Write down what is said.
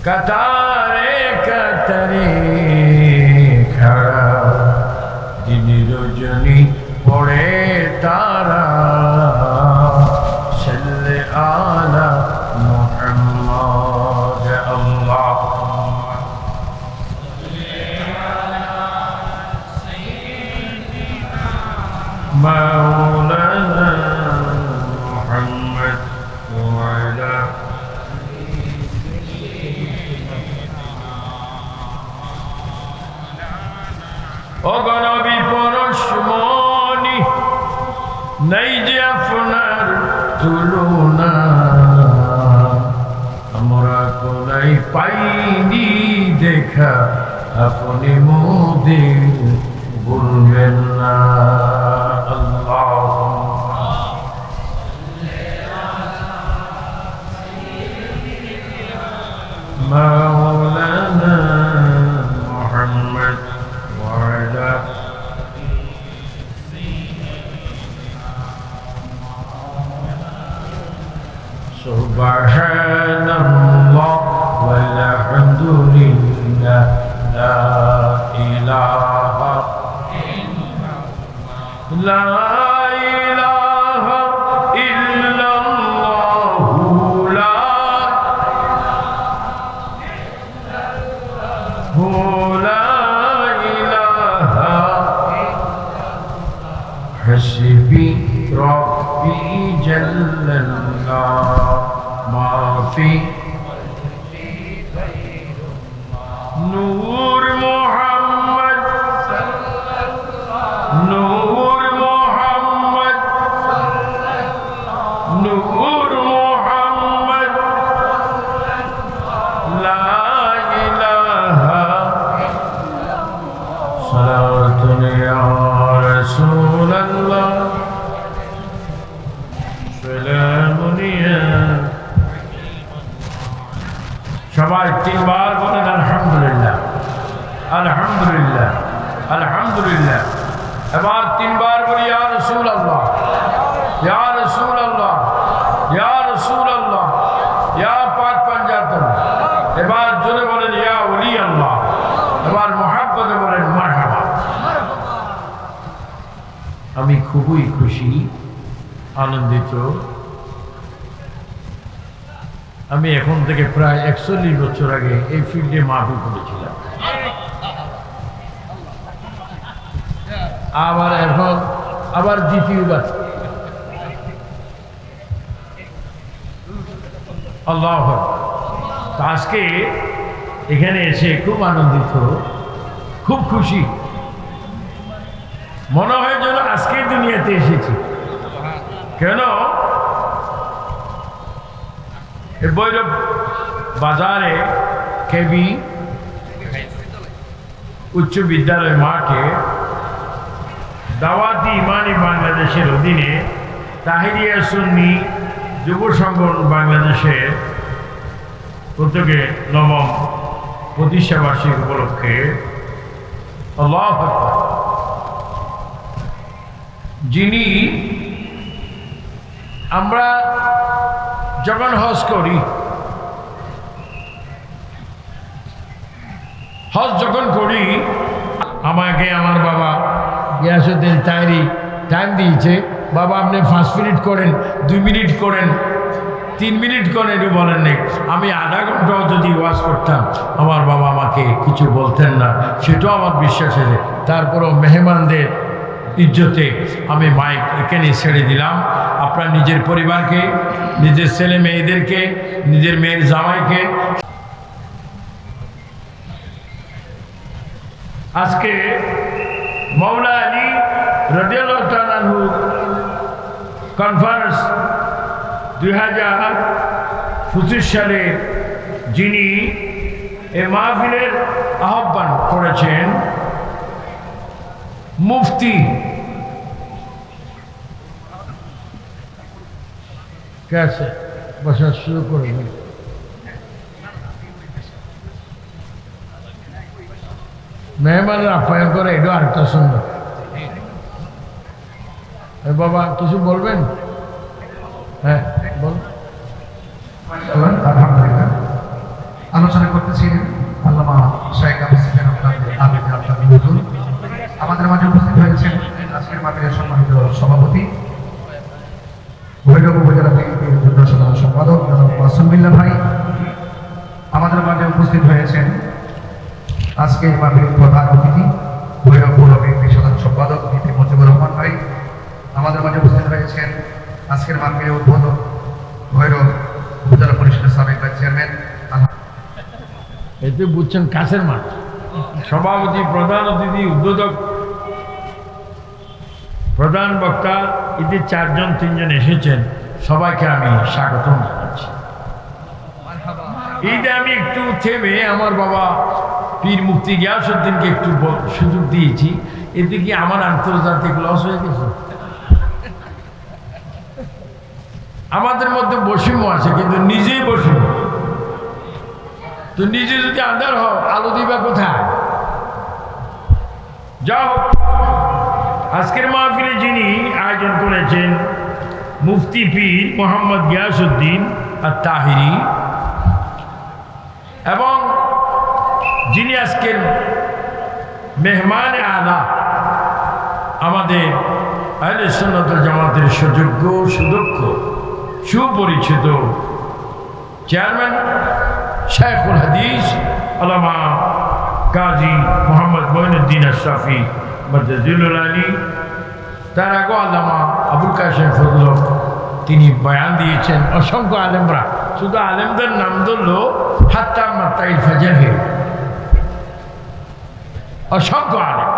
কাতারে কাতারে খাড়া দিন রজনী পড়ে তারা সাল্লে আলা মুহাম্মদ আল্লাহুম্মা মাওলানা মুহাম্মদ ওয়া আলা অগণবী পরশমণি নাই যে আপনার তুলনা আমরা কোনাই পাইনি দেখা আপনি মোদের বলবেন না আল্লাহুম্মা মাওলানা মুহাম্মদ وعلى سبحان الله والحمد لله لا إله إلا الله لا إله إلا الله لا حسبي ربي جل الله ما في نور محمد نور محمد نور محمد لا إله صلاة يا رسول الله سلام يا সবাই তিনবার বলেন আলহামদুলিল্লাহ আলহামদুলিল্লাহ আলহামদুলিল্লাহ এবার তিনবার বলি ইয়া রাসূলুল্লাহ ইয়া রাসূলুল্লাহ ইয়া রাসূলুল্লাহ ইয়া পাক পাঞ্জাতন এবার জোরে বলেন ইয়া ওলি আল্লাহ এবার মুহাব্বতে বলেন মারহাবা আমি খুবই খুশি আনন্দিত আমি এখন থেকে প্রায় 41 বছর আগে এই ফিল্ডে মাহফিল করেছিলাম আবার এখন আবার দ্বিতীয়বার আল্লাহ তো আজকে এখানে এসে খুব আনন্দিত খুব খুশি মনে হয় যেন আজকে দুনিয়াতে এসেছি কেন ভৈরব বাজারে কেবি উচ্চ বিদ্যালয় মাঠে দাওয়াতি ইমানি বাংলাদেশের অধীনে তাহিরিয়া সুন্নি যুব সংগঠন বাংলাদেশের উদ্যোগে নবম প্রতিষ্ঠা বার্ষিকী উপলক্ষে আল্লাহু আকবার যিনি আমরা যখন হজ করি হজ যখন করি আমাকে আমার বাবা গিয়াসউদ্দিন তাহেরি টাইম দিয়েছে বাবা আপনি 5 মিনিট করেন 2 মিনিট করেন 3 মিনিট করেন একটু বলেন নেই আমি আধা ঘন্টাও যদি ওয়াজ করতাম আমার বাবা আমাকে কিছু বলতেন না সেটাও আমার বিশ্বাস আছে তারপরও মেহমানদের ইজ্জতে আমি মাইক এখানে ছেড়ে দিলাম আপনার নিজের পরিবারকে নিজের ছেলে মেয়েদেরকে নিজের মেয়ের জামাইকে আজকে মাওলা আলী রাদিয়াল্লাহু তাআলা আনহু কনফারেন্স 2025 সালে যিনি এই মাহফিলের আহ্বান করেছেন মুফতি कैसे बसा शुरू करेंगे মেহমানের আপ্যায়ন করে এটা আরেকটা সুন্দর বাবা কিছু বলবেন হ্যাঁ বল আলহামদুলিল্লাহ আলোচনা করতেছিলেন আল্লামা শেখ আবু সুফিয়ান আহমেদ আল হুজুর। আমাদের মাঝে উপস্থিত হয়েছেন আজকের মাহফিলের সম্মানিত সভাপতি ভৈরব উপজেলা বিএনপির যুগ্ম সাধারণ সম্পাদক জনাব মাসুম বিল্লাহ ভাই। আমাদের মাঝে উপস্থিত হয়েছেন আজকের মাহফিলের প্রধান অতিথি ভৈরব পৌর বিএনপির সাধারণ সম্পাদক ভিপি মুজিবুর রহমান ভাই। আমাদের মাঝে উপস্থিত হয়েছেন আজকের মাহফিলের উদ্বোধক ভৈরব উপজেলা পরিষদের সাবেক ভাইস চেয়ারম্যান। এতে বুঝছেন কাছের মাঠ, সভাপতি, প্রধান অতিথি, উদ্বোধক, প্রধান বক্তা, এতে 4-3জন এসেছেন। সবাইকে আমি স্বাগতম জানাচ্ছি। এইটা আমি একটু থেমে আমার বাবা পীর মুফতি গিয়াসউদ্দিনকে একটু সুযোগ দিয়েছি। এতে কি আমার আন্তর্জাতিক লস হয়ে গেছে? আমাদের মধ্যে বৈষম্য আছে, কিন্তু নিজেই বৈষম্য। তো নিজে যদি আন্ধার হও, আলো দিবা কোথায়? যাও, আজকের মাহফিলে যিনি আয়োজন করেছেন মুফতি পীর মোহাম্মদ গিয়াসউদ্দিন আত-তাহিরি, এবং যিনি আজকের মেহমানে আলা, আমাদের আহলে সুন্নাত ওয়াল জামাতের সুযোগ্য, সুদক্ষ, সুপরিচিত চেয়ারম্যান শাইখুল হাদিস আল্লামা কাজী মোহাম্মদ মঈনুদ্দিন আশরাফি মাদ্দাজিলুল আলী, তার আগে আল্লামা আবুল কাশেম ফজল, তিনি বয়ান দিয়েছেন। অসংখ্য আলেমরা, শুধু আলেমদের নাম ধরলো হাত্তা মাত্তাইল ফাজাহে, অসংখ্য আলেম।